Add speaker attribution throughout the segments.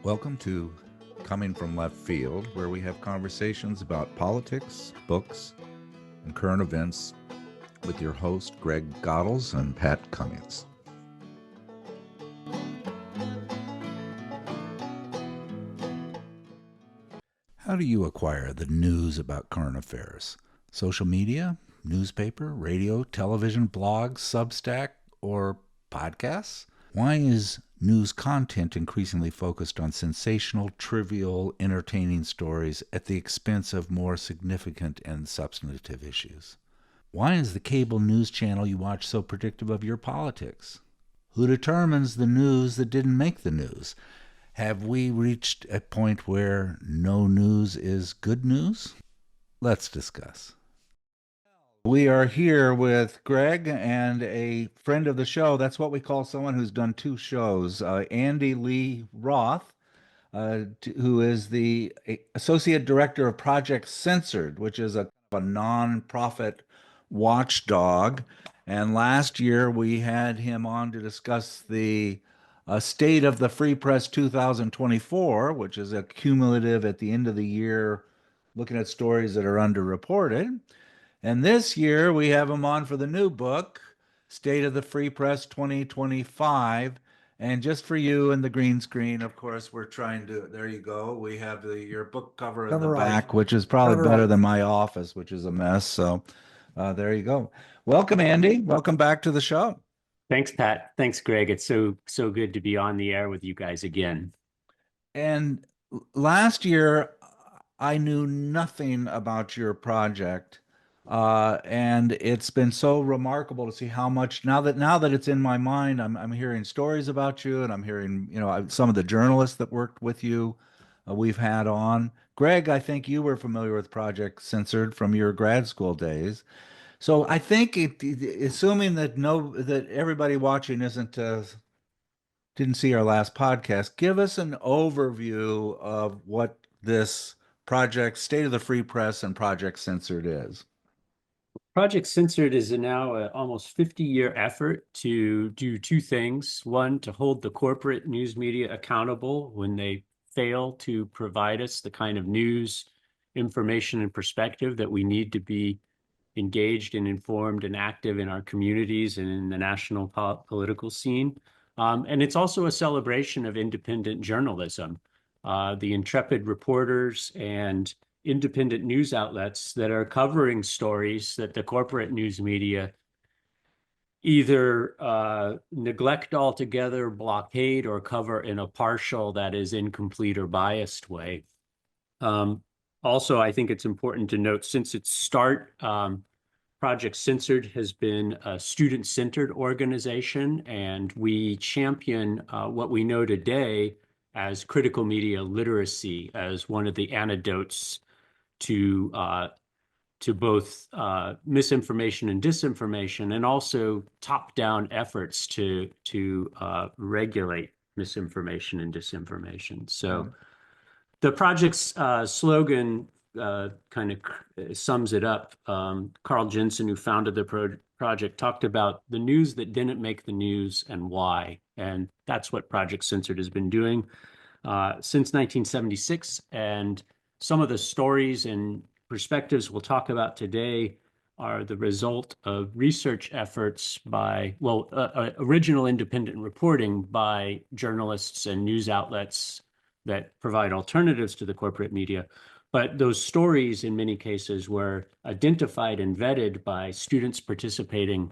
Speaker 1: Welcome to Coming from Left Field, where we have conversations about politics, books, and current events with your host, Greg Goddles and Pat Cummings. How do you acquire the news about current affairs? Social media, newspaper, radio, television, blogs, Substack, or podcasts? Why is news content increasingly focused on sensational, trivial, entertaining stories at the expense of more significant and substantive issues? Why is the cable news channel you watch so predictive of your politics? Who determines the news that didn't make the news? Have we reached a point where no news is good news? Let's discuss. We are here with Greg and a friend of the show. That's what we call someone who's done two shows. Andy Lee Roth, who is the Associate Director of Project Censored, which is a nonprofit watchdog. And last year we had him on to discuss the State of the Free Press 2024, which is a cumulative at the end of the year looking at stories that are underreported. And this year we have him on for the new book, State of the Free Press 2025. And just for you and the green screen, of course, we're trying to, there you go. We have your book cover in the back, which is probably better than my office, which is a mess. So there you go. Welcome, Andy. Welcome back to the show.
Speaker 2: Thanks, Pat. Thanks, Greg. It's so good to be on the air with you guys again.
Speaker 1: And last year, I knew nothing about your project. And it's been so remarkable to see how much now that it's in my mind, I'm hearing stories about you, and I'm hearing some of the journalists that worked with you, we've had on. Greg, I think you were familiar with Project Censored from your grad school days. So I think assuming that everybody watching didn't see our last podcast, give us an overview of what this project, State of the Free Press and Project Censored is.
Speaker 2: Project Censored is now an almost 50-year effort to do two things. One, to hold the corporate news media accountable when they fail to provide us the kind of news, information, and perspective that we need to be engaged and informed and active in our communities and in the national political scene. And it's also a celebration of independent journalism. The intrepid reporters and independent news outlets that are covering stories that the corporate news media either neglect altogether, blockade, or cover in a partial, that is, incomplete or biased way. Also, I think it's important to note, since its start, Project Censored has been a student-centered organization, and we champion what we know today as critical media literacy as one of the antidotes to both misinformation and disinformation, and also top-down efforts to regulate misinformation and disinformation. So the project's slogan kind of sums it up. Carl Jensen, who founded the project, talked about the news that didn't make the news and why. And that's what Project Censored has been doing since 1976. And some of the stories and perspectives we'll talk about today are the result of research efforts by, original independent reporting by journalists and news outlets that provide alternatives to the corporate media. But those stories, in many cases, were identified and vetted by students participating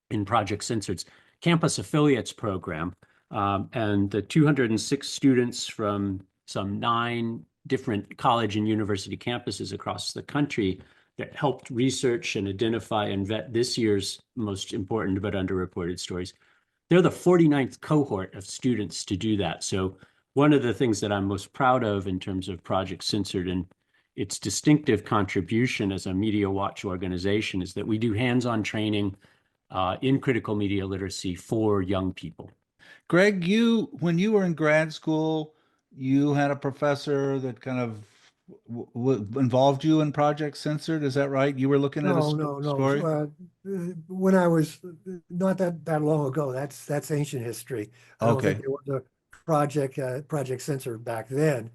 Speaker 2: in Project Censored's Campus Affiliates program. And the 206 students from some 9 different college and university campuses across the country that helped research and identify and vet this year's most important but underreported stories. They're the 49th cohort of students to do that. So one of the things that I'm most proud of in terms of Project Censored and its distinctive contribution as a media watch organization is that we do hands-on training in critical media literacy for young people.
Speaker 1: Greg, when you were in grad school, you had a professor that kind of involved you in Project Censored. Is that right? You were looking at a story?
Speaker 3: When I was not that long ago, that's ancient history. I don't think there was Project Censored back then.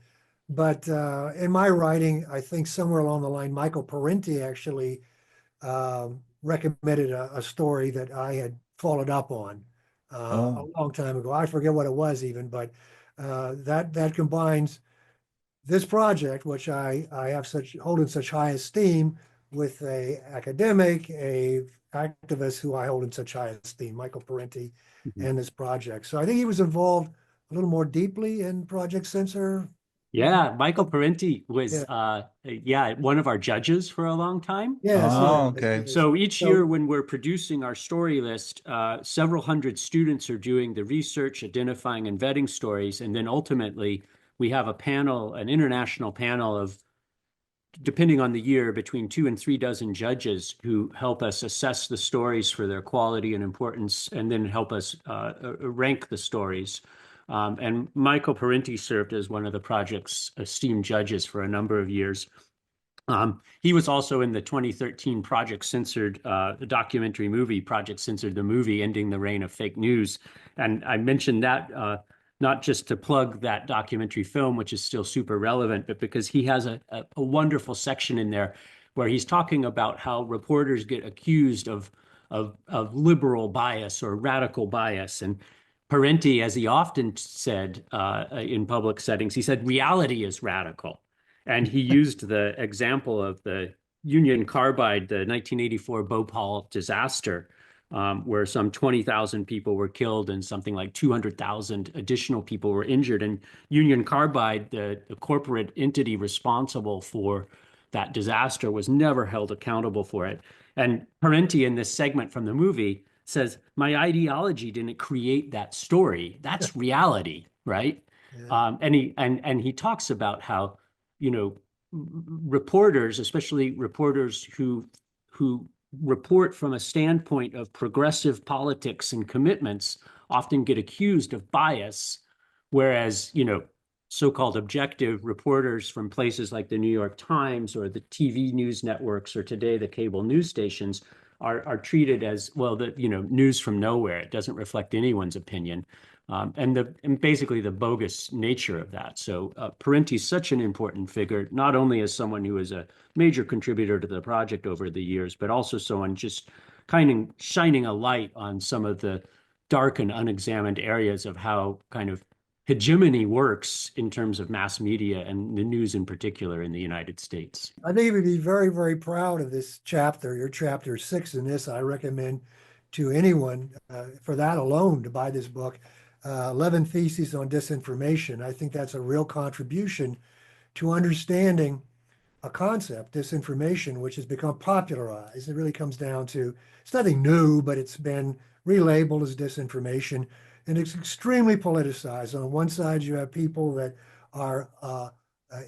Speaker 3: But in my writing, I think somewhere along the line, Michael Parenti actually recommended a story that I had followed up on a
Speaker 1: Oh,
Speaker 3: long time ago. I forget what it was even, but that combines this project, which I have hold in such high esteem, with a academic, a activist who I hold in such high esteem, Michael Parenti,
Speaker 2: Mhm.
Speaker 3: and this project. So I think he was involved a little more deeply in Project Censor.
Speaker 2: Yeah, Michael Parenti was
Speaker 3: Yeah.
Speaker 2: one of our judges for a long time.
Speaker 3: Yes,
Speaker 1: oh,
Speaker 3: yes,
Speaker 1: okay.
Speaker 3: yes.
Speaker 2: So each year
Speaker 3: So
Speaker 2: when we're producing our story list, several hundred students are doing the research, identifying and vetting stories, and then ultimately we have a panel, an international panel of, depending on the year, between 2 and 3 dozen judges who help us assess the stories for their quality and importance, and then help us rank the stories. And Michael Parenti served as one of the project's esteemed judges for a number of years. He was also in the 2013 Project Censored documentary movie, Project Censored the movie, Ending the Reign of Fake News. And I mentioned that not just to plug that documentary film, which is still super relevant, but because he has a wonderful section in there where he's talking about how reporters get accused of liberal bias or radical bias. And Parenti, as he often said in public settings, he said reality is radical. And he used the example of the Union Carbide, the 1984 Bhopal disaster, where some 20,000 people were killed and something like 200,000 additional people were injured. And Union Carbide, the corporate entity responsible for that disaster, was never held accountable for it. And Parenti, in this segment from the movie, says, my ideology didn't create that story. That's reality, right?
Speaker 3: yeah,
Speaker 2: And he talks about how, you know, reporters, especially reporters who report from a standpoint of progressive politics and commitments, often get accused of bias, whereas, you know, so-called objective reporters from places like the New York Times or the TV news networks or today the cable news stations are treated as, well, the, you know, news from nowhere. It doesn't reflect anyone's opinion. And basically the bogus nature of that. So Parenti is such an important figure, not only as someone who is a major contributor to the project over the years, but also someone just kind of shining a light on some of the dark and unexamined areas of how kind of hegemony works in terms of mass media and the news in particular in the United States.
Speaker 3: I think you would be very, very proud of this chapter. Your chapter 6 in this, I recommend to anyone for that alone to buy this book, 11 Theses on Disinformation. I think that's a real contribution to understanding a concept, disinformation, which has become popularized. It really comes down to, it's nothing new, but it's been relabeled as disinformation, and it's extremely politicized. On one side, you have people that are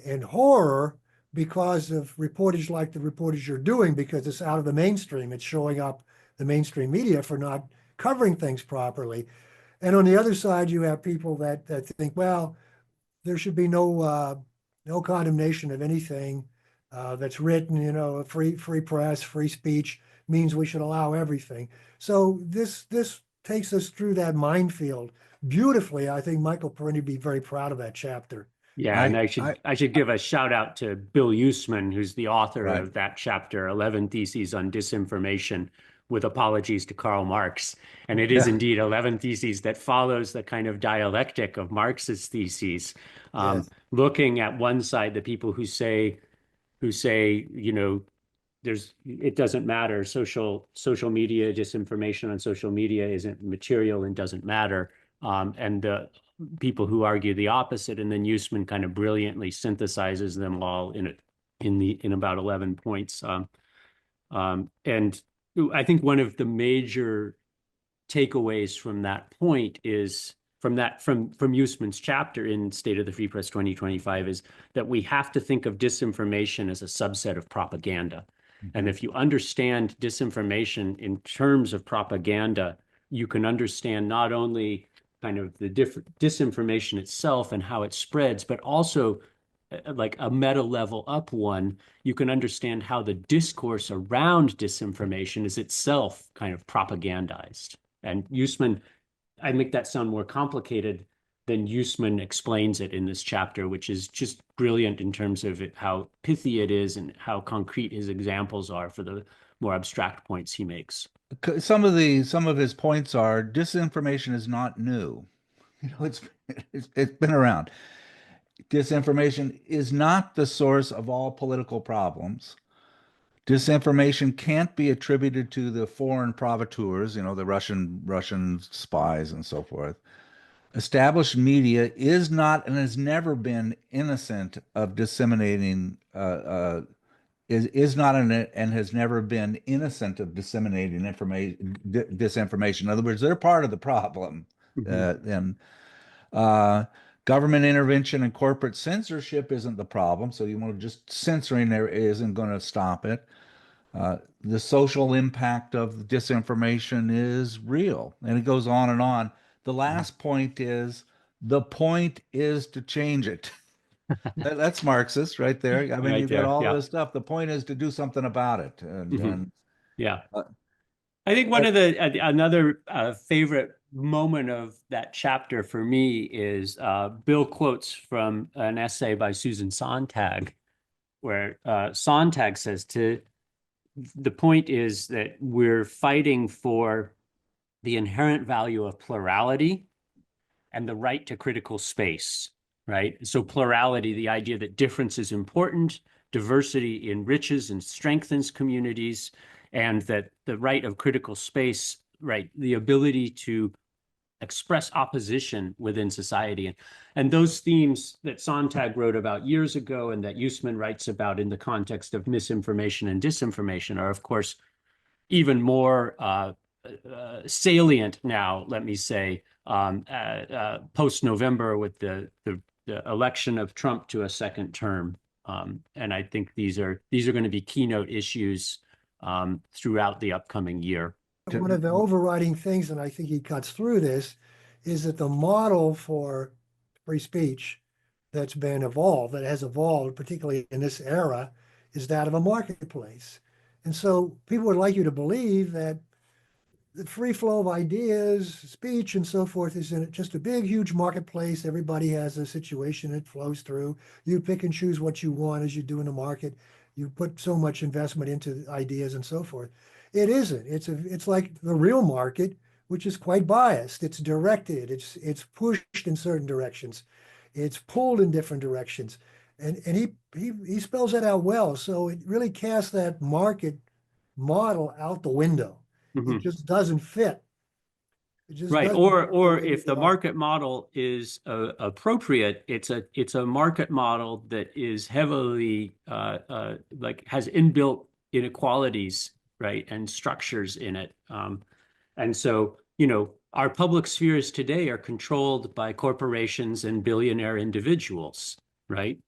Speaker 3: in horror because of reportage like the reportage you're doing, because it's out of the mainstream. It's showing up the mainstream media for not covering things properly. And on the other side, you have people that think, well, there should be no condemnation of anything that's written. You know, free press, free speech means we should allow everything. So this takes us through that minefield beautifully. I think Michael Parenti would be very proud of that chapter.
Speaker 2: Yeah, and
Speaker 1: I,
Speaker 2: I
Speaker 1: I,
Speaker 2: should I should give a shout out to Bill Usman, who's the author
Speaker 1: right.
Speaker 2: of that chapter, 11 Theses on Disinformation, with apologies to Karl Marx. And it is
Speaker 1: Yeah.
Speaker 2: indeed 11 Theses that follows the kind of dialectic of Marx's theses,
Speaker 3: Yes.
Speaker 2: looking at one side, the people who say, you know, it doesn't matter. Social media, disinformation on social media isn't material and doesn't matter. And the people who argue the opposite, and then Usman kind of brilliantly synthesizes them all in about 11 points. And I think one of the major takeaways from that point is from Usman's chapter in State of the Free Press 2025 is that we have to think of disinformation as a subset of propaganda. And
Speaker 1: Mhm.
Speaker 2: if you understand disinformation in terms of propaganda, you can understand not only kind of the disinformation itself and how it spreads, but also like a meta level up one, you can understand how the discourse around disinformation is itself kind of propagandized. And Usman, I make that sound more complicated, then Usman explains it in this chapter, which is just brilliant in terms of how pithy it is and how concrete his examples are for the more abstract points he makes.
Speaker 1: Some of his points are disinformation is not new. It's been around. Disinformation is not the source of all political problems. Disinformation can't be attributed to the foreign provocateurs, the Russian spies and so forth. Established media is not and has never been innocent of disseminating is not and has never been innocent of disseminating disinformation. In other words, they're part of the problem. And government intervention and corporate censorship isn't the problem. So just censoring there isn't going to stop it. The social impact of disinformation is real, and it goes on and on. The last point is the point is to change it. That's Marxist right there. I mean,
Speaker 2: Right
Speaker 1: you've got
Speaker 2: there.
Speaker 1: all
Speaker 2: Yeah.
Speaker 1: this stuff. The point is to do something about it.
Speaker 2: Yeah.
Speaker 1: Uh,
Speaker 2: I think one of the another favorite moment of that chapter for me is Bill quotes from an essay by Susan Sontag, where Sontag says the point is that we're fighting for the inherent value of plurality and the right to critical space, right? So plurality, the idea that difference is important, diversity enriches and strengthens communities, and that the right of critical space, right, the ability to express opposition within society. And those themes that Sontag wrote about years ago and that Usman writes about in the context of misinformation and disinformation are, of course, even more salient now, let me say, post-November with the election of Trump to a second term. And I think these are going to be keynote issues throughout the upcoming year.
Speaker 3: One of the overriding things, and I think he cuts through this, is that the model for free speech that has evolved, particularly in this era, is that of a marketplace. And so people would like you to believe that the free flow of ideas, speech, and so forth is in just a big, huge marketplace. Everybody has a situation it flows through. You pick and choose what you want as you do in the market. You put so much investment into ideas and so forth. It isn't. It's like the real market, which is quite biased. It's directed. It's pushed in certain directions. It's pulled in different directions. And he spells that out well. So it really casts that market model out the window. It just doesn't fit.
Speaker 2: Right. Or if the market model is appropriate, it's a market model that is heavily like has inbuilt inequalities, right, and structures in it. And so, our public spheres today are controlled by corporations and billionaire individuals, right?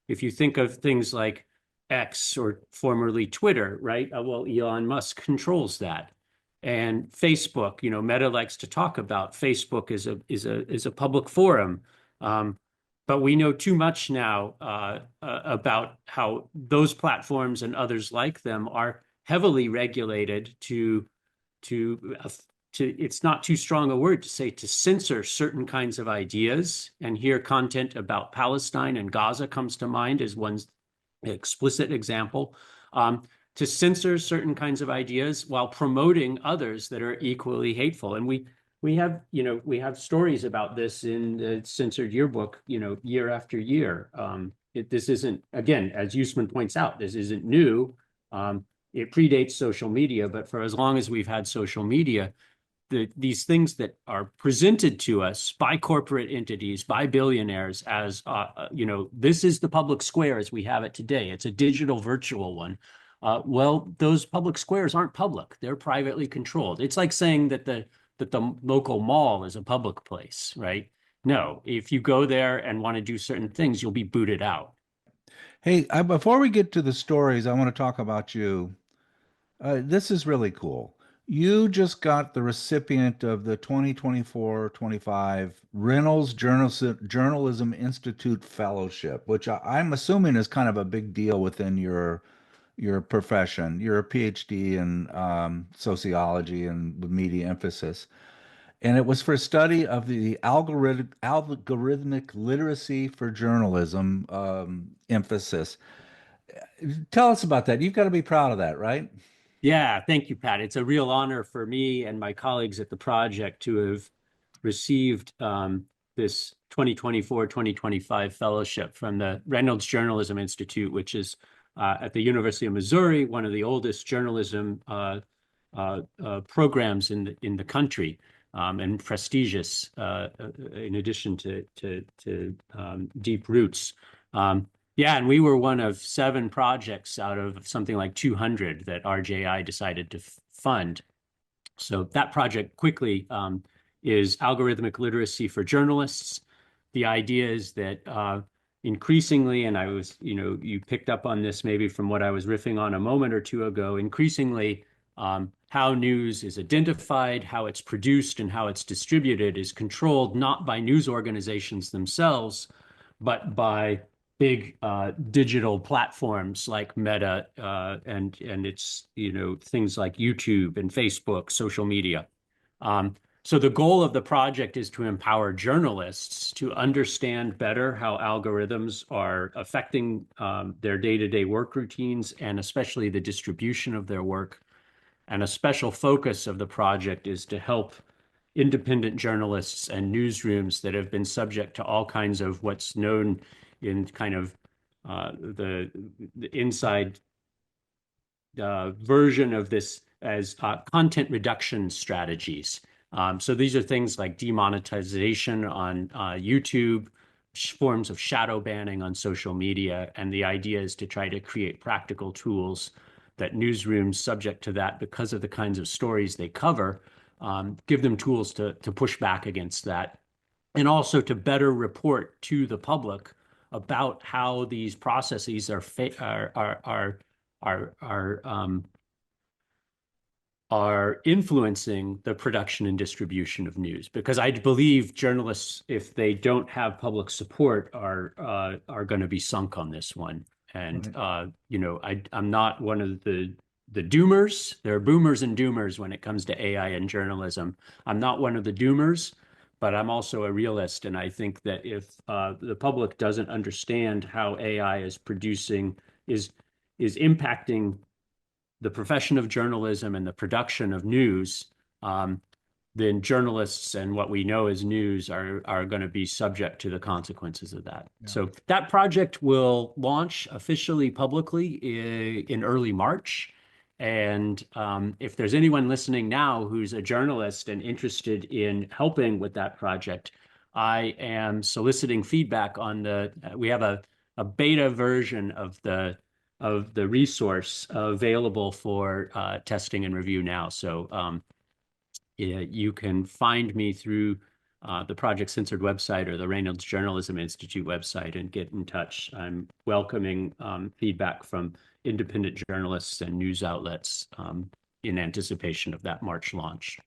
Speaker 2: If you think of things like X or formerly Twitter, right? Well, Elon Musk controls that. And Facebook, Meta likes to talk about Facebook is a public forum, but we know too much now about how those platforms and others like them are heavily regulated to it's not too strong a word to say to censor certain kinds of ideas. And here, content about Palestine and Gaza comes to mind as one explicit example. To censor certain kinds of ideas while promoting others that are equally hateful. And we have stories about this in the censored yearbook, year after year. This isn't, again, as Usman points out, this isn't new. It predates social media, but for as long as we've had social media, these things that are presented to us by corporate entities, by billionaires as, this is the public square as we have it today. It's a digital virtual one. Well, those public squares aren't public. They're privately controlled. It's like saying that the local mall is a public place, right? No, if you go there and want to do certain things, you'll be booted out.
Speaker 1: Hey, before we get to the stories, I want to talk about you. This is really cool. You just got the recipient of the 2024-25 Reynolds Journalism Institute Fellowship, which I'm assuming is kind of a big deal within your profession. You're a PhD in sociology and with media emphasis. And it was for a study of the algorithmic literacy for journalism emphasis. Tell us about that. You've got to be proud of that, right?
Speaker 2: Yeah, thank you, Pat. It's a real honor for me and my colleagues at the project to have received this 2024-2025 fellowship from the Reynolds Journalism Institute, which is at the University of Missouri, one of the oldest journalism programs in the country, and prestigious in addition to deep roots. Yeah, and we were one of 7 projects out of something like 200 that RJI decided to fund. So that project quickly is algorithmic literacy for journalists. The idea is that increasingly, and I was, you picked up on this maybe from what I was riffing on a moment or two ago, increasingly how news is identified, how it's produced, and how it's distributed is controlled not by news organizations themselves, but by big digital platforms like Meta and it's things like YouTube and Facebook, social media. So the goal of the project is to empower journalists to understand better how algorithms are affecting their day-to-day work routines and especially the distribution of their work. And a special focus of the project is to help independent journalists and newsrooms that have been subject to all kinds of what's known in kind of the inside version of this as content reduction strategies. So these are things like demonetization on YouTube, forms of shadow banning on social media. And the idea is to try to create practical tools that newsrooms subject to that because of the kinds of stories they cover, give them tools to push back against that. And also to better report to the public about how these processes are influencing the production and distribution of news. Because I believe journalists, if they don't have public support, are going to be sunk on this one. And I'm not one of the doomers. There are boomers and doomers when it comes to AI and journalism. I'm not one of the doomers, but I'm also a realist. And I think that if the public doesn't understand how AI is impacting the profession of journalism and the production of news, then journalists and what we know as news are going to be subject to the consequences of that. Yeah. So that project will launch officially publicly in early March. And if there's anyone listening now who's a journalist and interested in helping with that project, I am soliciting feedback on we have a beta version of the resource available for testing and review now. So you can find me through the Project Censored website or the Reynolds Journalism Institute website and get in touch. I'm welcoming feedback from independent journalists and news outlets in anticipation of that March launch.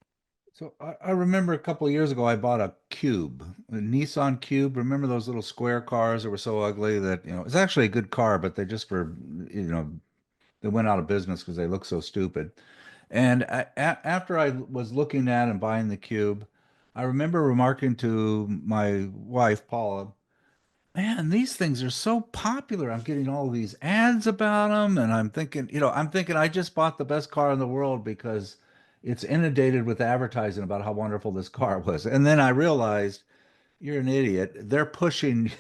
Speaker 1: So I remember a couple of years ago, I bought a Cube, a Nissan Cube. Remember those little square cars that were so ugly that, it's actually a good car, but they just were, they went out of business because they look so stupid. And after I was looking at and buying the Cube, I remember remarking to my wife, Paula, man, these things are so popular. I'm getting all these ads about them. And I'm thinking, I just bought the best car in the world because it's inundated with advertising about how wonderful this car was. And then I realized you're an idiot. They're pushing,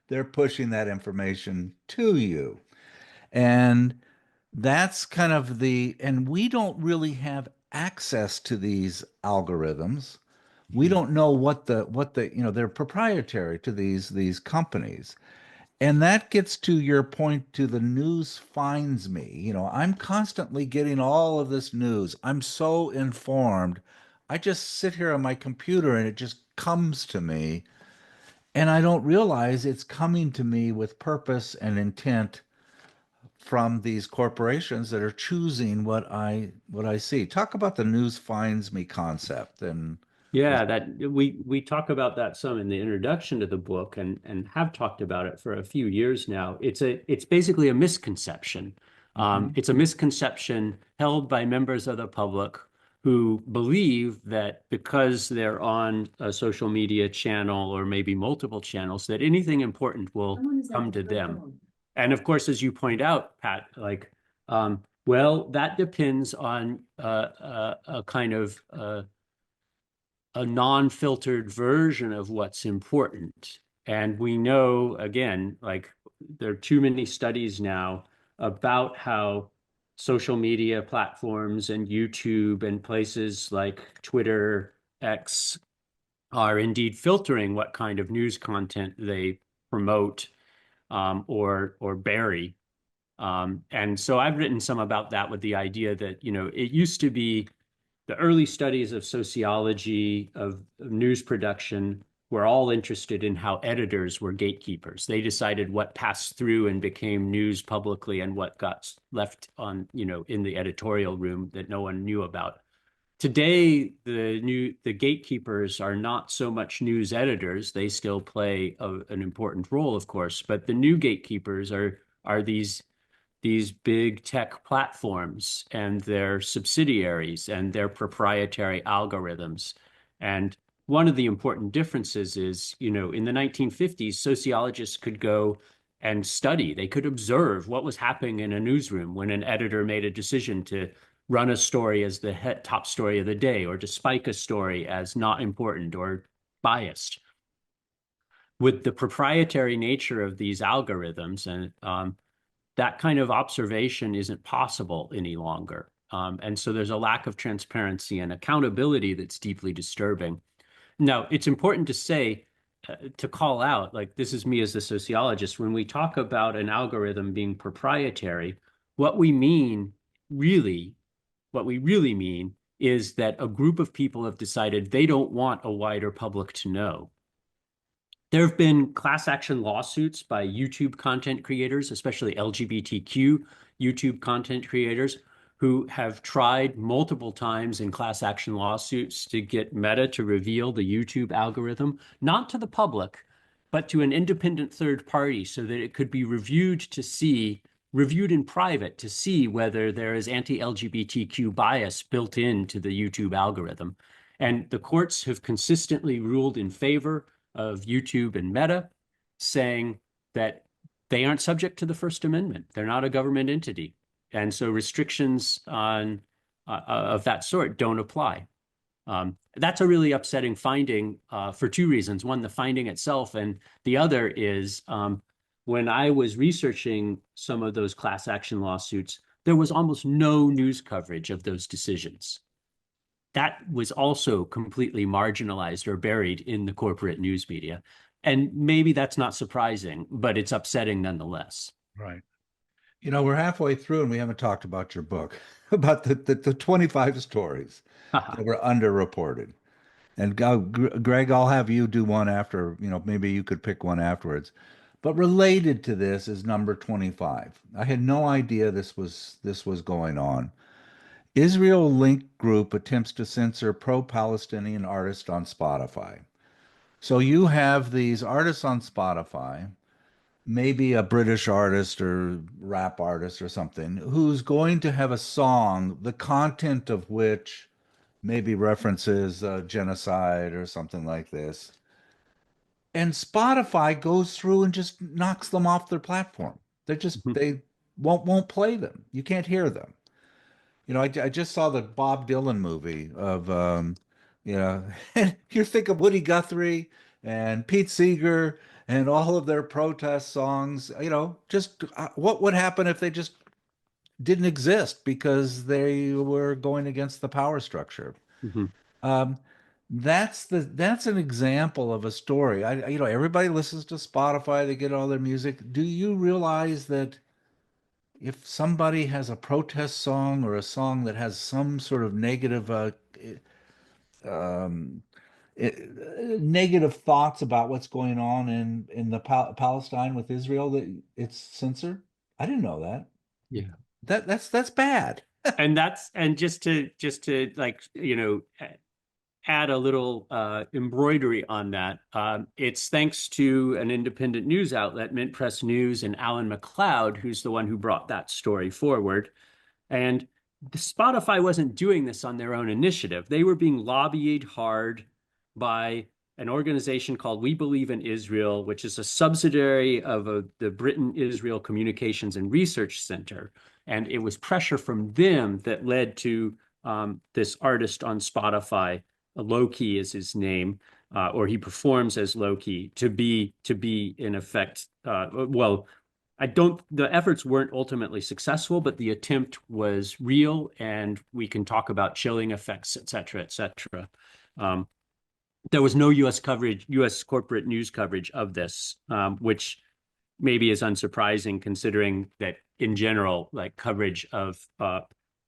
Speaker 1: they're pushing that information to you. And that's kind of and we don't really have access to these algorithms. We don't know what they're proprietary to these companies. And that gets to your point to the news finds me. I'm constantly getting all of this news. I'm so informed. I just sit here on my computer and it just comes to me. And I don't realize it's coming to me with purpose and intent from these corporations that are choosing what I see. Talk about the news finds me concept. And
Speaker 2: yeah, that we talk about that some in the introduction to the book and have talked about it for a few years now. It's basically a misconception. It's a misconception held by members of the public who believe that because they're on a social media channel or maybe multiple channels, that anything important will come to them. And of course, as you point out, Pat, like, well, that depends on a kind of a non-filtered version of what's important. And we know, again, like there are too many studies now about how social media platforms and YouTube and places like Twitter, X are indeed filtering what kind of news content they promote or bury. And so I've written some about that with the idea that, you know, it used to be the early studies of sociology, of news production, were all interested in how editors were gatekeepers. They decided what passed through and became news publicly and what got left on, you know, in the editorial room that no one knew about. Today, the gatekeepers are not so much news editors. They still play an important role, of course, but the new gatekeepers are these big tech platforms and their subsidiaries and their proprietary algorithms. And one of the important differences is, you know, in the 1950s, sociologists could go and study. They could observe what was happening in a newsroom when an editor made a decision to run a story as the top story of the day or to spike a story as not important or biased. With the proprietary nature of these algorithms and that kind of observation isn't possible any longer. And so there's a lack of transparency and accountability that's deeply disturbing. Now, it's important to say, to call out, like this is me as a sociologist, when we talk about an algorithm being proprietary, what we really mean is that a group of people have decided they don't want a wider public to know. There have been class action lawsuits by YouTube content creators, especially LGBTQ YouTube content creators, who have tried multiple times in class action lawsuits to get Meta to reveal the YouTube algorithm, not to the public, but to an independent third party so that it could be reviewed in private to see whether there is anti-LGBTQ bias built into the YouTube algorithm. And the courts have consistently ruled in favor of YouTube and Meta, saying that they aren't subject to the First Amendment. They're not a government entity. And so restrictions on of that sort don't apply. That's a really upsetting finding for two reasons. One, the finding itself, and the other is when I was researching some of those class action lawsuits, there was almost no news coverage of those decisions. That was also completely marginalized or buried in the corporate news media. And maybe that's not surprising, but it's upsetting nonetheless.
Speaker 1: Right. You know, we're halfway through and we haven't talked about your book, about the 25 stories that were underreported. And Greg, I'll have you do one after, you know, maybe you could pick one afterwards. But related to this is number 25. I had no idea this was going on. Israel Link Group attempts to censor pro-Palestinian artists on Spotify. So you have these artists on Spotify, maybe a British artist or rap artist or something, who's going to have a song, the content of which maybe references genocide or something like this. And Spotify goes through and just knocks them off their platform. They won't play them. You can't hear them. You know, I just saw the Bob Dylan movie of, you know, and you think of Woody Guthrie and Pete Seeger and all of their protest songs, you know, just what would happen if they just didn't exist because they were going against the power structure?
Speaker 2: Mm-hmm.
Speaker 1: Um, that's an example of a story. You know, everybody listens to Spotify, they get all their music. Do you realize that if somebody has a protest song or a song that has some sort of negative um, negative thoughts about what's going on in the Palestine with Israel, that it's censored? I didn't know that.
Speaker 2: Yeah.
Speaker 1: That's bad.
Speaker 2: And just to like, you know, add a little embroidery on that. It's thanks to an independent news outlet, Mint Press News, and Alan McLeod, who's the one who brought that story forward. And Spotify wasn't doing this on their own initiative. They were being lobbied hard by an organization called We Believe in Israel, which is a subsidiary of the Britain-Israel Communications and Research Center. And it was pressure from them that led to this artist on Spotify, Loki is his name, or he performs as Loki, to be in effect, the efforts weren't ultimately successful, but the attempt was real, and we can talk about chilling effects, et cetera, et cetera. There was no U.S. coverage, U.S. corporate news coverage of this, which maybe is unsurprising considering that in general, like coverage of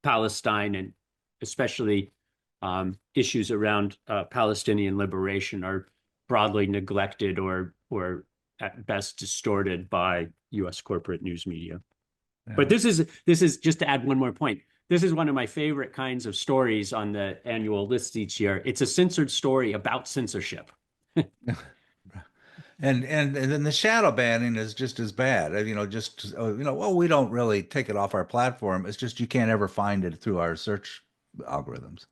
Speaker 2: Palestine and especially issues around Palestinian liberation are broadly neglected or at best distorted by U.S. corporate news media. Yeah. But this is just to add one more point. This is one of my favorite kinds of stories on the annual list each year. It's a censored story about censorship.
Speaker 1: And then the shadow banning is just as bad. Well, we don't really take it off our platform. It's just you can't ever find it through our search algorithms.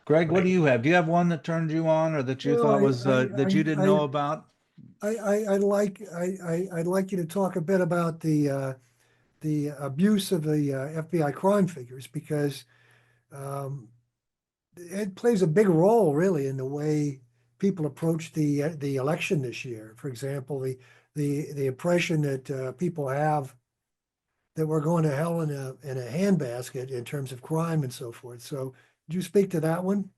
Speaker 1: Greg, what do you have? Do you have one that turned you on, or that you thought was that you didn't know about?
Speaker 3: I'd like you to talk a bit about the abuse of the FBI crime figures, because it plays a big role, really, in the way people approach the election this year. For example, the impression that people have that we're going to hell in a handbasket in terms of crime and so forth. So, would you speak to that one?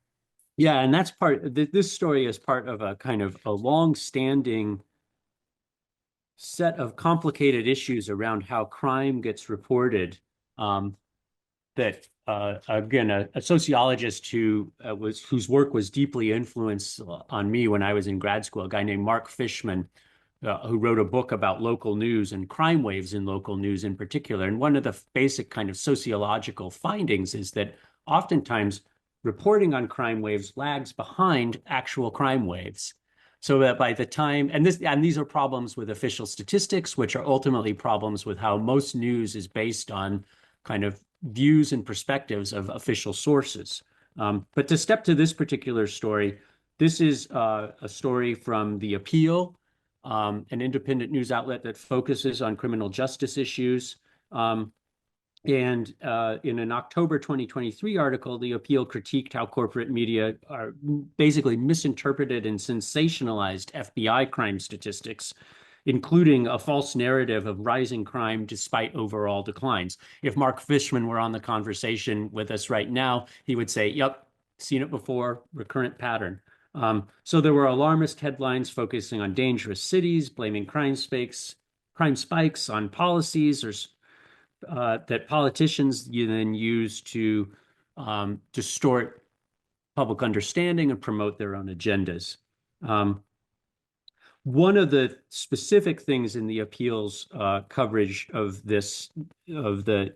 Speaker 2: Yeah, and that's this story is part of a kind of a long-standing set of complicated issues around how crime gets reported. That again, a sociologist whose work was deeply influenced on me when I was in grad school, a guy named Mark Fishman, who wrote a book about local news and crime waves in local news in particular. And one of the basic kind of sociological findings is that oftentimes reporting on crime waves lags behind actual crime waves. So that by the time, and these are problems with official statistics, which are ultimately problems with how most news is based on kind of views and perspectives of official sources. But to step to this particular story, this is a story from The Appeal, an independent news outlet that focuses on criminal justice issues. And in an October 2023 article, The Appeal critiqued how corporate media are basically misinterpreted and sensationalized FBI crime statistics, including a false narrative of rising crime despite overall declines. If Mark Fishman were on the conversation with us right now, he would say, yep, seen it before, recurrent pattern. So there were alarmist headlines focusing on dangerous cities, blaming crime spikes on policies or that politicians then use to distort public understanding and promote their own agendas. One of the specific things in the Appeal's coverage of the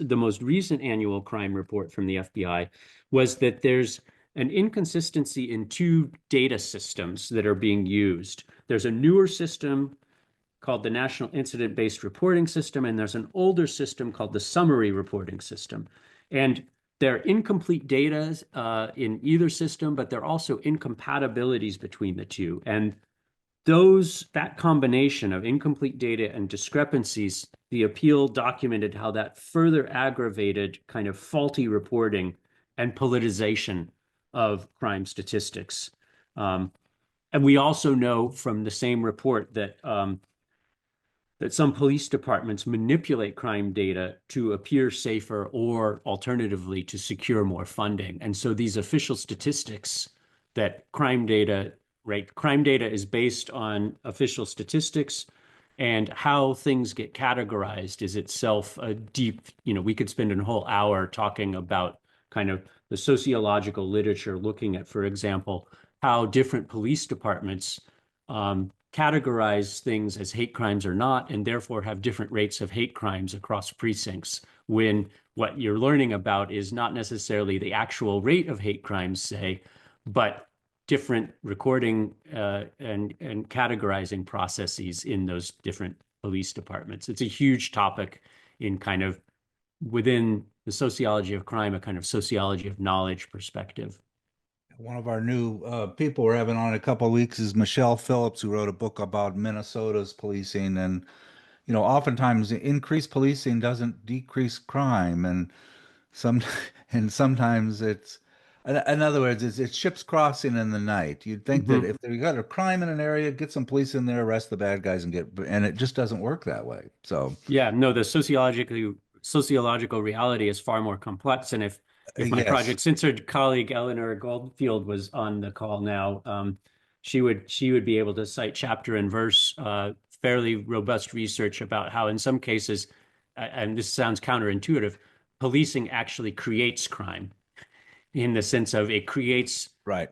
Speaker 2: most recent annual crime report from the FBI was that there's an inconsistency in two data systems that are being used. There's a newer system called the National Incident-Based Reporting System, and there's an older system called the Summary Reporting System. And there are incomplete data in either system, but there are also incompatibilities between the two. And that combination of incomplete data and discrepancies, the Appeal documented how that further aggravated kind of faulty reporting and politicization of crime statistics. And we also know from the same report that some police departments manipulate crime data to appear safer or alternatively to secure more funding. And so these official statistics that crime data is based on official statistics, and how things get categorized is itself a deep, we could spend a whole hour talking about kind of the sociological literature looking at, for example, how different police departments categorize things as hate crimes or not, and therefore have different rates of hate crimes across precincts, when what you're learning about is not necessarily the actual rate of hate crimes, say, but different recording and categorizing processes in those different police departments. It's a huge topic in kind of within the sociology of crime, a kind of sociology of knowledge perspective.
Speaker 1: One of our new people we're having on in a couple of weeks is Michelle Phillips, who wrote a book about Minnesota's policing. And, oftentimes increased policing doesn't decrease crime. And some, and sometimes in other words, it's ships crossing in the night. You'd think that
Speaker 2: Mhm.
Speaker 1: if you got a crime in an area, get some police in there, arrest the bad guys, and it just doesn't work that way. So,
Speaker 2: Yeah, no, the sociological reality is far more complex. And if my
Speaker 1: yes,
Speaker 2: Project Censored colleague Eleanor Goldfield was on the call now, she would be able to cite chapter and verse, fairly robust research about how in some cases, and this sounds counterintuitive, policing actually creates crime in the sense of it creates
Speaker 1: right.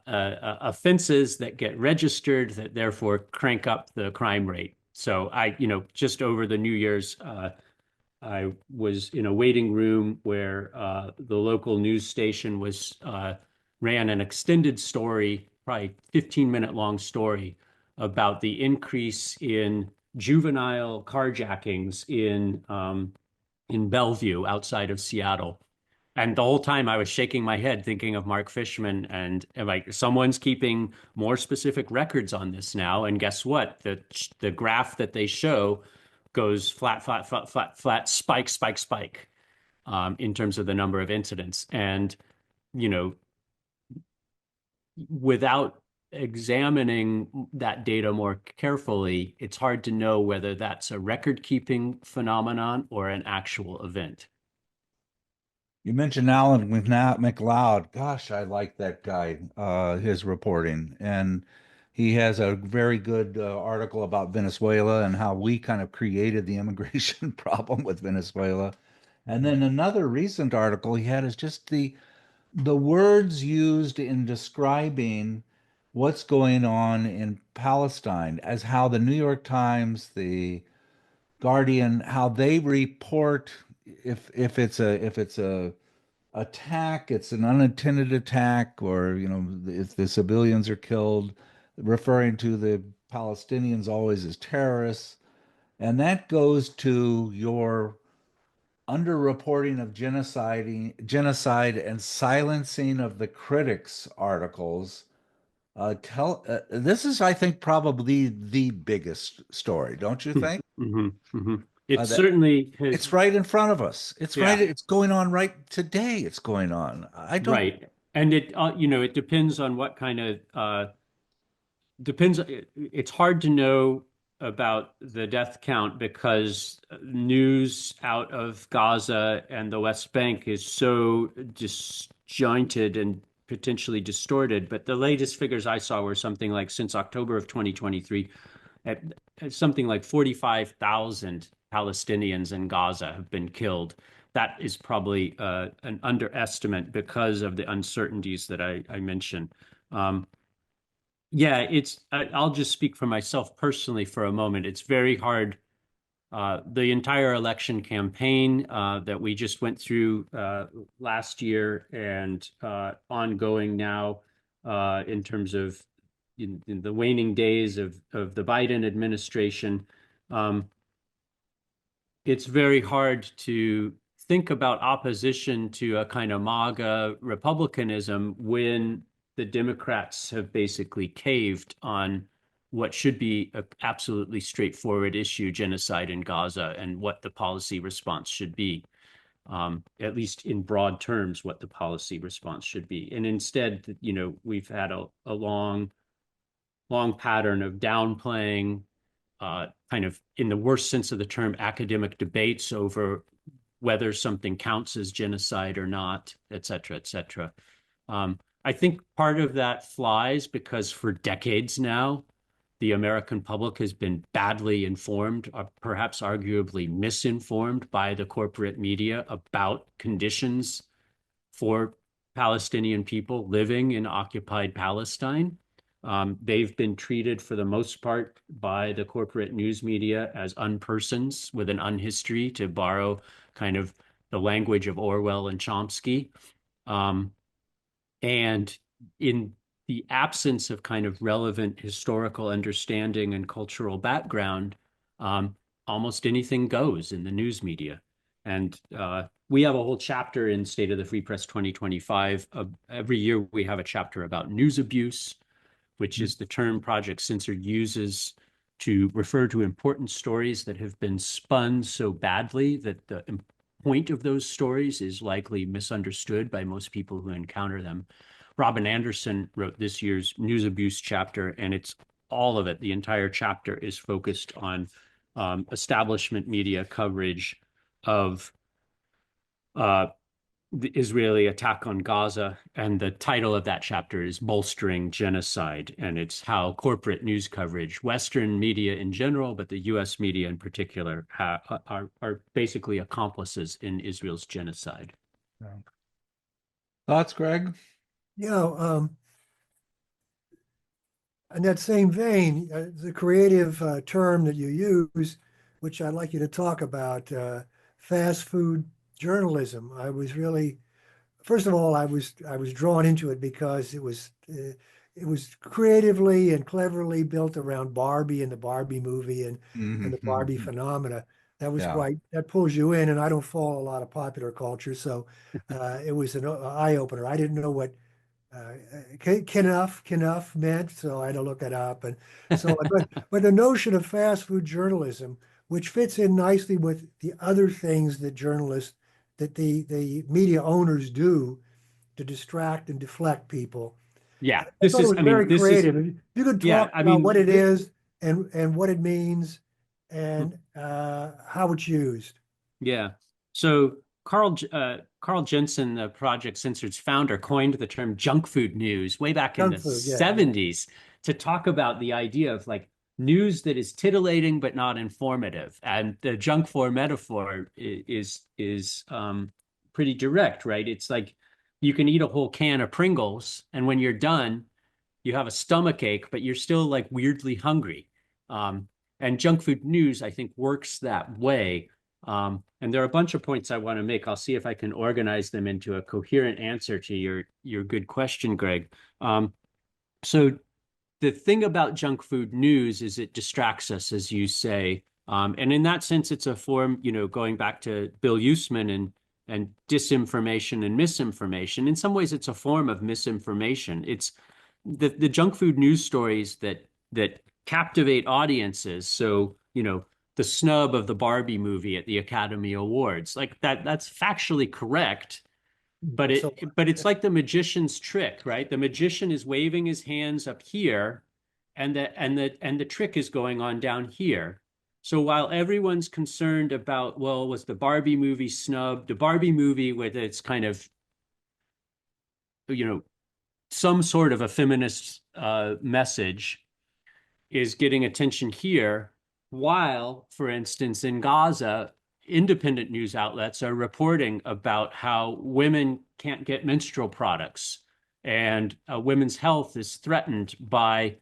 Speaker 2: offenses that get registered that therefore crank up the crime rate. So just over the New Year's, I was in a waiting room where the local news station ran an extended story, probably 15-minute long story about the increase in juvenile carjackings in Bellevue outside of Seattle. And the whole time I was shaking my head thinking of Mark Fishman and like someone's keeping more specific records on this now. And guess what? The graph that they show goes flat, flat, flat, flat, flat, spike, spike, spike, in terms of the number of incidents. And, you know, without examining that data more carefully, it's hard to know whether that's a record-keeping phenomenon or an actual event.
Speaker 1: You mentioned Alan McLeod. Gosh, I like that guy, his reporting. And he has a very good article about Venezuela and how we kind of created the immigration problem with Venezuela. And then another recent article he had is just the words used in describing what's going on in Palestine, as how the New York Times, the Guardian, how they report if it's a attack, it's an unintended attack, or if the civilians are killed, referring to the Palestinians always as terrorists. And that goes to your underreporting of genocide and silencing of the critics articles. This is, I think, probably the biggest story, don't you think?
Speaker 2: Hmm. Hmm. It
Speaker 1: That
Speaker 2: certainly has,
Speaker 1: it's right in front of us.
Speaker 2: yeah.
Speaker 1: It's going on right today. It's going on. I don't.
Speaker 2: Right. And it depends on what kind of depends. It's hard to know about the death count because news out of Gaza and the West Bank is so disjointed and potentially distorted. But the latest figures I saw were something like since October of 2023, at, at something like 45,000 Palestinians in Gaza have been killed. That is probably an underestimate because of the uncertainties that I mentioned. Um, yeah, I'll just speak for myself personally for a moment. It's very hard. The entire election campaign that we just went through last year and ongoing now in terms of in the waning days of the Biden administration, um, it's very hard to think about opposition to a kind of MAGA republicanism when the Democrats have basically caved on what should be an absolutely straightforward issue, genocide in Gaza, and what the policy response should be, at least in broad terms, what the policy response should be. And instead, we've had a long, long pattern of downplaying, kind of in the worst sense of the term, academic debates over whether something counts as genocide or not, et cetera, et cetera. I think part of that flies because for decades now, the American public has been badly informed, or perhaps arguably misinformed by the corporate media about conditions for Palestinian people living in occupied Palestine. They've been treated for the most part by the corporate news media as unpersons with an unhistory, to borrow kind of the language of Orwell and Chomsky. Um, and in the absence of kind of relevant historical understanding and cultural background, um, almost anything goes in the news media. And we have a whole chapter in State of the Free Press 2025. Every year we have a chapter about news abuse, which is the term Project Censored uses to refer to important stories that have been spun so badly that the point of those stories is likely misunderstood by most people who encounter them. Robin Anderson wrote this year's news abuse chapter, and it's all of it. The entire chapter is focused on establishment media coverage of the Israeli attack on Gaza. And the title of that chapter is Bolstering Genocide. And it's how corporate news coverage, Western media in general, but the US media in particular, are basically accomplices in Israel's genocide.
Speaker 1: Yeah. Thoughts, Greg?
Speaker 3: You know, in that same vein, the creative term that you use, which I'd like you to talk about, fast food journalism. I was really, first of all, I was drawn into it because it was creatively and cleverly built around Barbie and the Barbie movie and the Barbie phenomena. That was
Speaker 1: Yeah.
Speaker 3: that pulls you in, and I don't follow a lot of popular culture, so it was an eye opener. I didn't know what Knuff meant, so I had to look it up. And so, but the notion of fast food journalism, which fits in nicely with the other things that journalists, that the media owners do to distract and deflect people.
Speaker 2: Yeah,
Speaker 3: I
Speaker 2: this
Speaker 3: thought it
Speaker 2: is,
Speaker 3: was
Speaker 2: I mean,
Speaker 3: very
Speaker 2: this is,
Speaker 3: creative. If you could
Speaker 2: yeah,
Speaker 3: talk
Speaker 2: I
Speaker 3: about what
Speaker 2: mean,
Speaker 3: it is and what it means and how it's used.
Speaker 2: yeah. So Carl Jensen, the Project Censored's founder, coined the term junk food news way back in the
Speaker 3: Junk food, yeah.
Speaker 2: 70s to talk about the idea of like news that is titillating but not informative. And the junk food metaphor is pretty direct, right? It's like you can eat a whole can of Pringles, and when you're done, you have a stomach ache, but you're still like weirdly hungry. And junk food news, I think, works that way. And there are a bunch of points I want to make. I'll see if I can organize them into a coherent answer to your good question, Greg. So the thing about junk food news is it distracts us, as you say. And in that sense, it's a form, going back to Bill Usman and disinformation and misinformation. In some ways, it's a form of misinformation. It's the junk food news stories that captivate audiences. So, the snub of the Barbie movie at the Academy Awards, like that's factually correct, but
Speaker 3: So
Speaker 2: it's like the magician's trick, right? The magician is waving his hands up here, and the trick is going on down here. So while everyone's concerned about, well, was the Barbie movie snubbed? The Barbie movie with its kind of, some sort of a feminist message is getting attention here, while, for instance, in Gaza, independent news outlets are reporting about how women can't get menstrual products and women's health is threatened by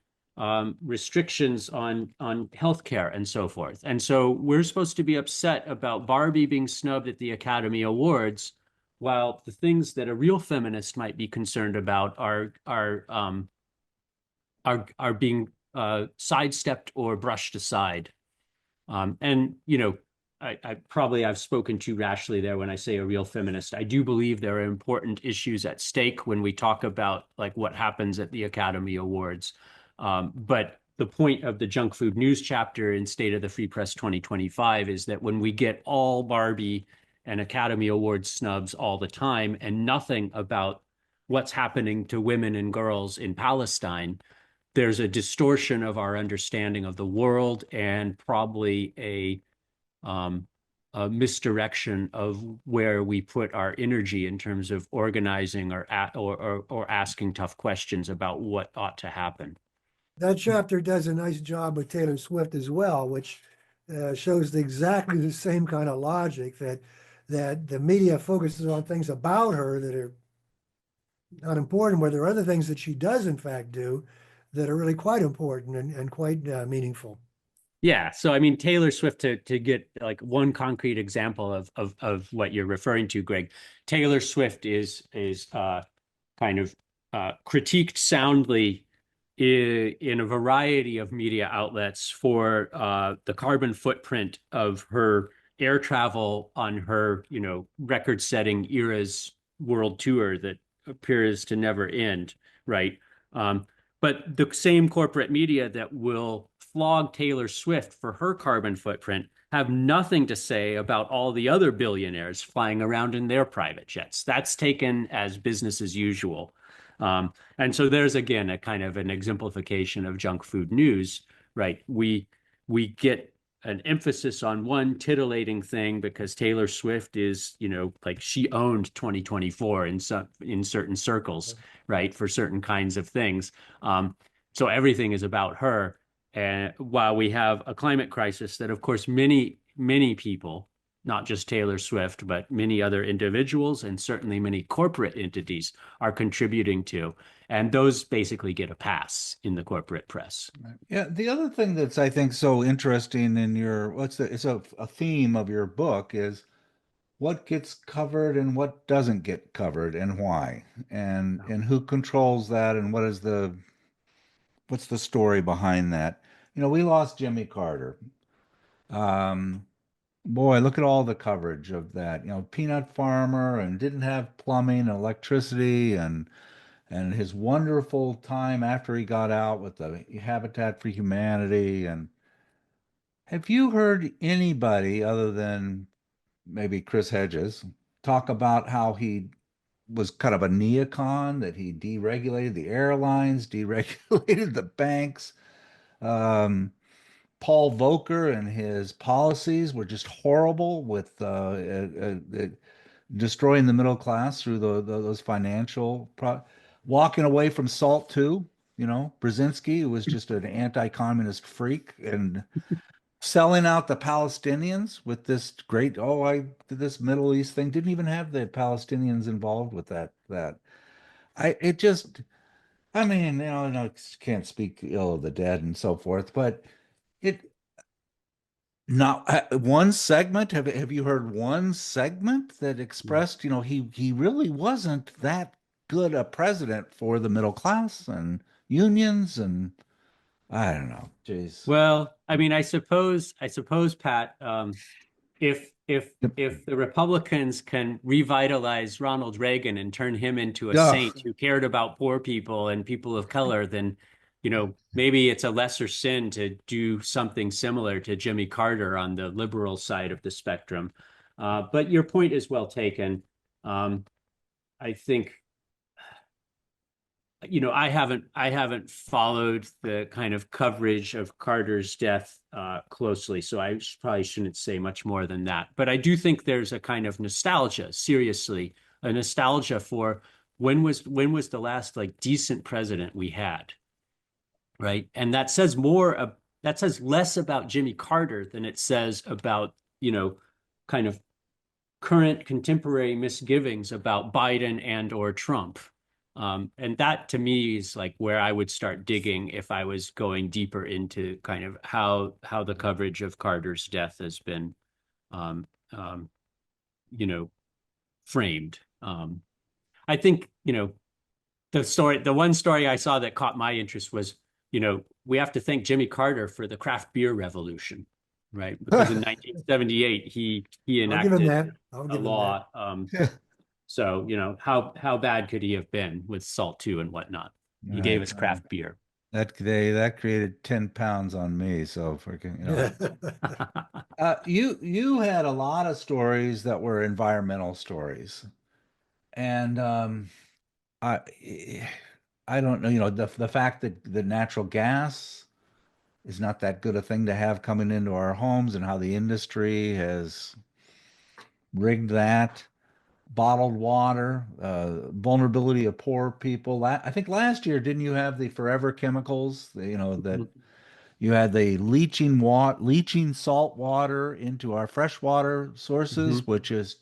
Speaker 2: restrictions on healthcare and so forth. And so we're supposed to be upset about Barbie being snubbed at the Academy Awards, while the things that a real feminist might be concerned about are being sidestepped or brushed aside. And I've spoken too rashly there when I say a real feminist. I do believe there are important issues at stake when we talk about like what happens at the Academy Awards. But the point of the junk food news chapter in State of the Free Press 2025 is that when we get all Barbie and Academy Awards snubs all the time and nothing about what's happening to women and girls in Palestine, there's a distortion of our understanding of the world and probably a misdirection of where we put our energy in terms of organizing or asking tough questions about what ought to happen.
Speaker 3: that chapter does a nice job with Taylor Swift as well, which shows exactly the same kind of logic that the media focuses on things about her that are not important, where there are other things that she does in fact do that are really quite important and quite meaningful.
Speaker 2: Yeah. So, I mean, Taylor Swift, to get like one concrete example of what you're referring to, Greg, Taylor Swift is kind of critiqued soundly in a variety of media outlets for the carbon footprint of her air travel on her, record-setting era's world tour that appears to never end, right? Um, but the same corporate media that will flog Taylor Swift for her carbon footprint have nothing to say about all the other billionaires flying around in their private jets. That's taken as business as usual. And so there's again a kind of an exemplification of junk food news, right? We get an emphasis on one titillating thing because Taylor Swift is, like she owned 2024 in certain circles, right, for certain kinds of things. So everything is about her. And while we have a climate crisis that, of course, many people, not just Taylor Swift, but many other individuals and certainly many corporate entities are contributing to. And those basically get a pass in the corporate press.
Speaker 1: Yeah, the other thing that's I think so interesting in your it's a theme of your book is what gets covered and what doesn't get covered and why and who controls that and what's the story behind that. We lost Jimmy Carter. Um, Boy, look at all the coverage of that. Peanut farmer and didn't have plumbing and electricity and his wonderful time after he got out with the Habitat for Humanity. And have you heard anybody other than maybe Chris Hedges talk about how he was kind of a neocon, that he deregulated the airlines, deregulated the banks? Paul Volcker and his policies were just horrible with destroying the middle class through those walking away from SALT too. Brzezinski, who was just an anti-communist freak, and selling out the Palestinians with this great, oh, I did this Middle East thing, didn't even have the Palestinians involved with that. It just, I mean, I can't speak ill of the dead and so forth, but it not one segment. Have you heard one segment that expressed, he really wasn't that good a president for the middle class and unions and I don't know. Jeez.
Speaker 2: Well, I mean, I suppose, Pat, if the Republicans can revitalize Ronald Reagan and turn him into a
Speaker 1: Ugh.
Speaker 2: saint who cared about poor people and people of color, then maybe it's a lesser sin to do something similar to Jimmy Carter on the liberal side of the spectrum. But your point is well taken. I think I haven't followed the kind of coverage of Carter's death closely, so I probably shouldn't say much more than that. But I do think there's a kind of nostalgia, seriously, a nostalgia for when was the last like decent president we had, right? And that says less about Jimmy Carter than it says about, kind of current contemporary misgivings about Biden and or Trump. And that to me is like where I would start digging if I was going deeper into kind of how the coverage of Carter's death has been, um, um, you know, framed. I think, the one story I saw that caught my interest was, we have to thank Jimmy Carter for the craft beer revolution, right? Because in 1978, he
Speaker 3: I'll give him
Speaker 2: enacted
Speaker 3: that. I'll
Speaker 2: a
Speaker 3: give him that.
Speaker 2: law. So, how bad could he have been with Salt 2 and whatnot? He gave us craft beer.
Speaker 1: That created 10 pounds on me. So you had a lot of stories that were environmental stories. And I I don't know, the fact that the natural gas is not that good a thing to have coming into our homes and how the industry has rigged that. Bottled water, vulnerability of poor people. I think last year, didn't you have the forever chemicals? That you had the leaching salt water into our freshwater sources,
Speaker 2: Mhm,
Speaker 1: which is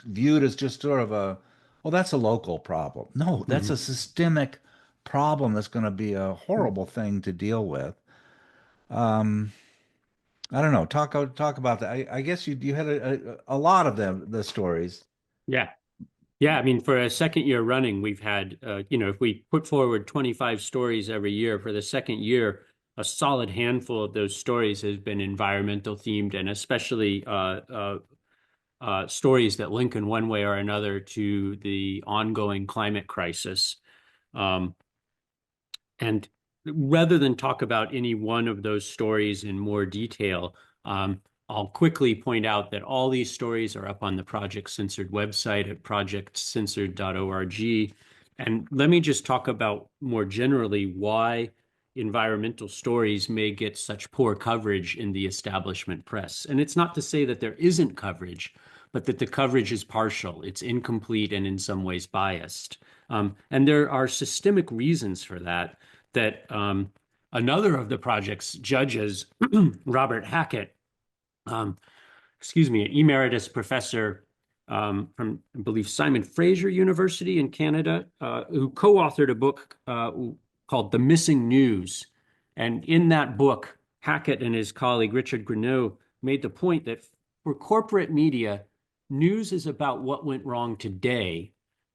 Speaker 1: viewed as just sort of well, that's a local problem. No, that's a
Speaker 2: mhm.
Speaker 1: systemic problem that's going to be a horrible thing to deal with. Um, I don't know. Talk about that. I guess you had a lot of the stories.
Speaker 2: Yeah. Yeah, I mean, for a second year running, we've had, if we put forward 25 stories every year for the second year, a solid handful of those stories has been environmental themed, and especially stories that link in one way or another to the ongoing climate crisis. And rather than talk about any one of those stories in more detail, I'll quickly point out that all these stories are up on the Project Censored website at projectcensored.org. And let me just talk about more generally why environmental stories may get such poor coverage in the establishment press. And it's not to say that there isn't coverage, but that the coverage is partial, it's incomplete, and in some ways biased. And there are systemic reasons for that, another of the project's judges, Robert Hackett, emeritus professor from, I believe, Simon Fraser University in Canada, who co-authored a book called The Missing News. And in that book, Hackett and his colleague Richard Greneau made the point that for corporate media, news is about what went wrong today,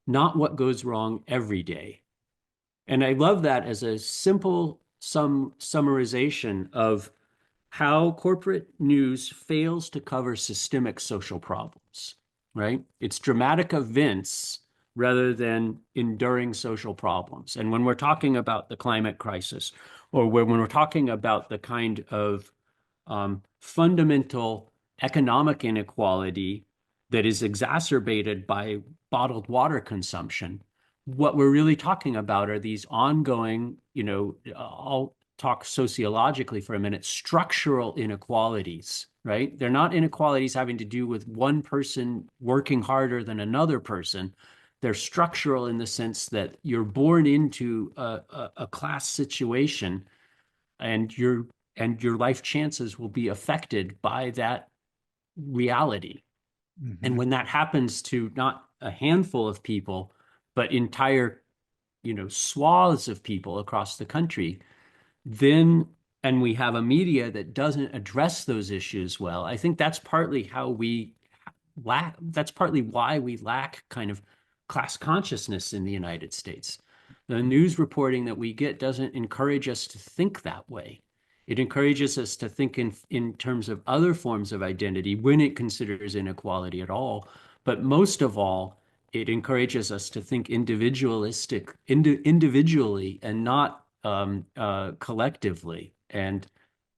Speaker 2: not what goes wrong every day. And I love that as a simple summarization of how corporate news fails to cover systemic social problems, right? It's dramatic events rather than enduring social problems. And when we're talking about the climate crisis, or when we're talking about the kind of fundamental economic inequality that is exacerbated by bottled water consumption, what we're really talking about are these ongoing, I'll talk sociologically for a minute, structural inequalities, right? They're not inequalities having to do with one person working harder than another person. They're structural in the sense that you're born into a class situation, and your life chances will be affected by that reality.
Speaker 1: Mm-hmm.
Speaker 2: And when that happens to not a handful of people, but entire, swaths of people across the country, then, and we have a media that doesn't address those issues well, I think that's partly that's partly why we lack kind of class consciousness in the United States. The news reporting that we get doesn't encourage us to think that way. It encourages us to think in terms of other forms of identity when it considers inequality at all. But most of all, it encourages us to think individually and not collectively. And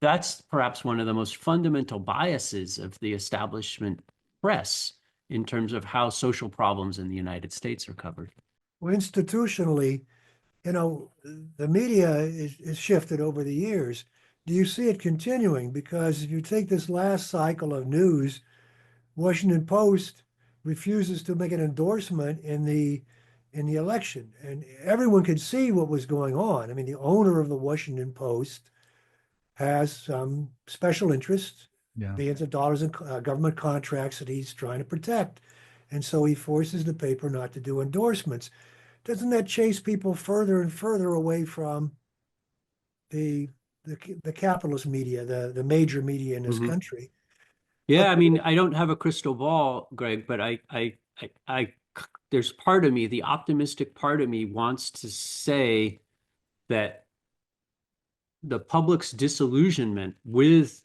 Speaker 2: that's perhaps one of the most fundamental biases of the establishment press in terms of how social problems in the United States are covered.
Speaker 3: Well, institutionally, the media is shifted over the years. Do you see it continuing? Because if you take this last cycle of news, Washington Post refuses to make an endorsement in the election, and everyone could see what was going on. I mean, the owner of the Washington Post has some special interests, billions of dollars in government contracts that he's trying to protect, and so he forces the paper not to do endorsements. Doesn't that chase people further and further away from the capitalist media, the major media in this country?
Speaker 2: Yeah, I mean, I don't have a crystal ball, Greg, but there's part of me, the optimistic part of me wants to say that the public's disillusionment with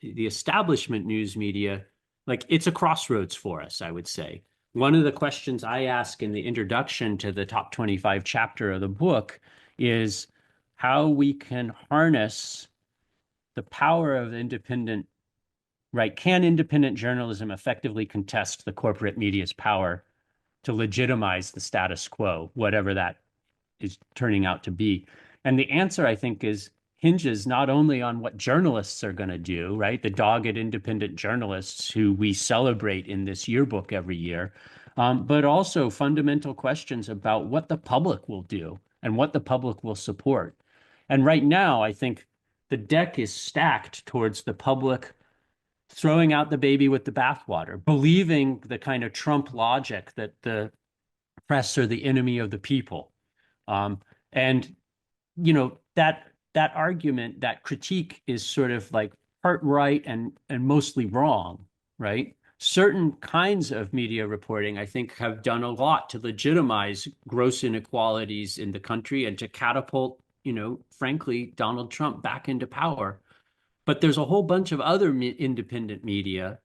Speaker 2: the establishment news media, like, it's a crossroads for us, I would say. One of the questions I ask in the introduction to the top 25 chapter of the book is how we can harness the power of independent, right? Can independent journalism effectively contest the corporate media's power to legitimize the status quo, whatever that is turning out to be? And the answer, I think, hinges not only on what journalists are going to do, right? The dogged independent journalists who we celebrate in this yearbook every year, but also fundamental questions about what the public will do and what the public will support. And right now, I think the deck is stacked towards the public throwing out the baby with the bathwater, believing the kind of Trump logic that the press are the enemy of the people. And, that argument, that critique is sort of like part right and mostly wrong, right? Certain kinds of media reporting, I think, have done a lot to legitimize gross inequalities in the country and to catapult, frankly, Donald Trump back into power. But there's a whole bunch of other independent media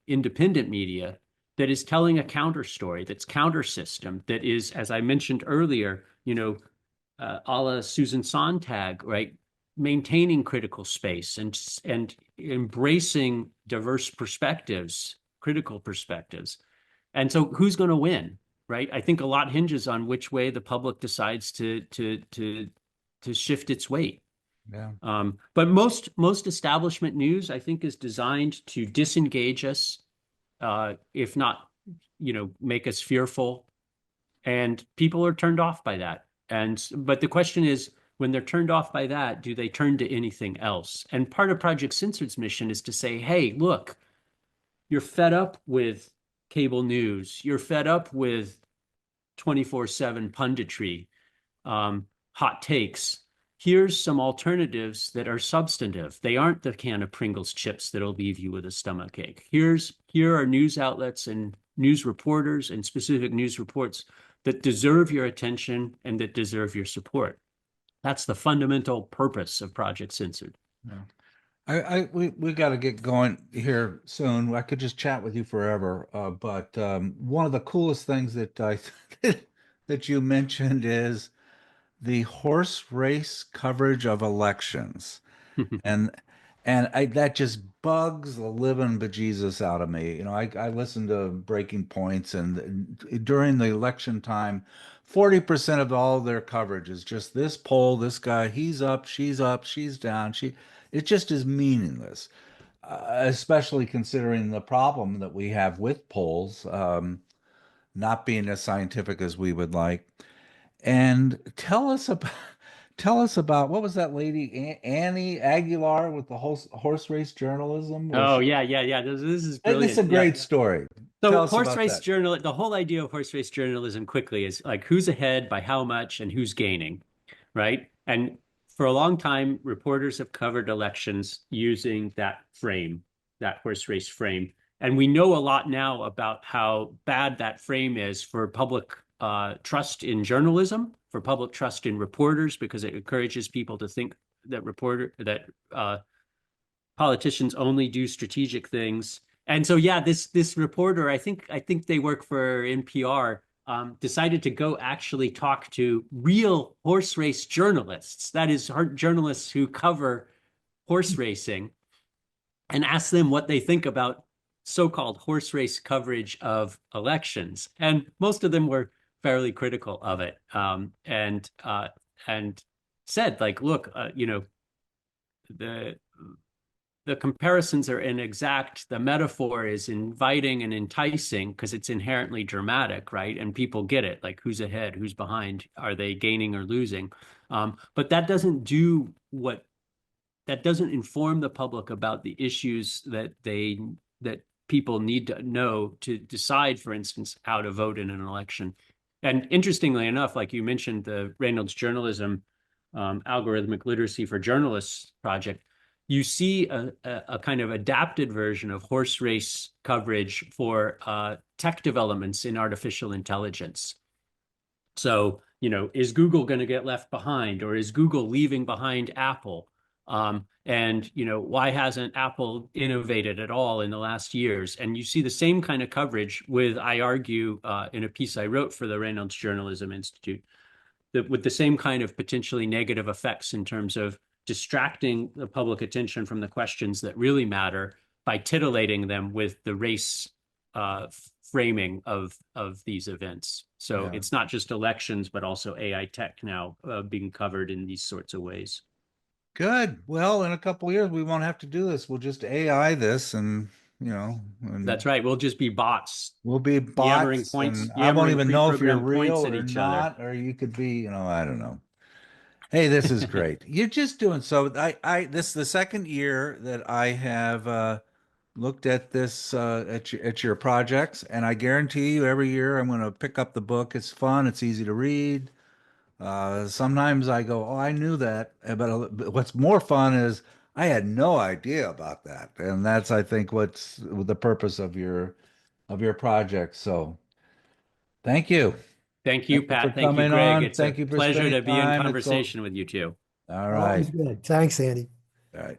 Speaker 2: that is telling a counter story, that's counter system, that is, as I mentioned earlier, a la Susan Sontag, right? Maintaining critical space and embracing diverse perspectives, critical perspectives. And so who's going to win, right? I think a lot hinges on which way the public decides to shift its weight.
Speaker 1: Yeah.
Speaker 2: But most establishment news, I think, is designed to disengage us, if not, make us fearful. And people are turned off by that. But the question is, when they're turned off by that, do they turn to anything else? And part of Project Censored's mission is to say, hey, look, you're fed up with cable news. You're fed up with 24/7 punditry, hot takes. Here's some alternatives that are substantive. They aren't the can of Pringles chips that'll leave you with a stomach ache. Here are news outlets and news reporters and specific news reports that deserve your attention and that deserve your support. That's the fundamental purpose of Project Censored.
Speaker 1: Yeah. We got to get going here soon. I could just chat with you forever. But one of the coolest things that that you mentioned is the horse race coverage of elections. And that just bugs the living bejesus out of me. I listen to Breaking Points, and during the election time, 40% of all their coverage is just this poll, this guy, he's up, she's down. It just is meaningless, especially considering the problem that we have with polls, not being as scientific as we would like. And tell us about what was that lady, Annie Aguilar, with the horse race journalism?
Speaker 2: Oh, yeah. This is
Speaker 1: It's a
Speaker 2: brilliant.
Speaker 1: great story. Tell
Speaker 2: So
Speaker 1: us about that.
Speaker 2: the whole idea of horse race journalism quickly is like who's ahead by how much and who's gaining, right? And for a long time, reporters have covered elections using that frame, that horse race frame. And we know a lot now about how bad that frame is for public trust in journalism, for public trust in reporters, because it encourages people to think that politicians only do strategic things. And so, yeah, this reporter, I think they work for NPR, decided to go actually talk to real horse race journalists. That is, journalists who cover horse racing, and ask them what they think about so-called horse race coverage of elections. And most of them were fairly critical of it, and said, like, look, the comparisons are inexact. The metaphor is inviting and enticing because it's inherently dramatic, right? And people get it, like who's ahead, who's behind, are they gaining or losing? But that doesn't inform the public about the issues that people need to know to decide, for instance, how to vote in an election. And interestingly enough, like you mentioned, the Reynolds Journalism Algorithmic Literacy for Journalists project, you see a kind of adapted version of horse race coverage for tech developments in artificial intelligence. So, is Google going to get left behind, or is Google leaving behind Apple? And why hasn't Apple innovated at all in the last years? And you see the same kind of coverage with, I argue, in a piece I wrote for the Reynolds Journalism Institute, that with the same kind of potentially negative effects in terms of distracting the public attention from the questions that really matter by titillating them with the race framing of these events. So
Speaker 1: Yeah.
Speaker 2: it's not just elections, but also AI tech now being covered in these sorts of ways.
Speaker 1: Good. Well, in a couple of years, we won't have to do this. We'll just AI this, and
Speaker 2: That's right. We'll just be bots
Speaker 1: we'll be bots, and I won't
Speaker 2: yammering
Speaker 1: even know if you're
Speaker 2: pre-programmed points
Speaker 1: real
Speaker 2: at
Speaker 1: or
Speaker 2: each other.
Speaker 1: not, or you could be, I don't know. Hey, this is great. You're just doing so. This is the second year that I have looked at this at your projects, and I guarantee you, every year I'm going to pick up the book. It's fun. It's easy to read. Sometimes I go, "Oh, I knew that," but what's more fun is I had no idea about that, and that's, I think, what's the purpose of your project. So, thank you.
Speaker 2: Thank you,
Speaker 1: Thank you for
Speaker 2: Pat. Thank you,
Speaker 1: coming
Speaker 2: Greg.
Speaker 1: on.
Speaker 2: It's a
Speaker 1: Thank you for
Speaker 2: pleasure
Speaker 1: spending
Speaker 2: to be in
Speaker 1: time.
Speaker 2: conversation with you two.
Speaker 1: All right.
Speaker 3: Always good. Thanks, Andy.
Speaker 1: All right.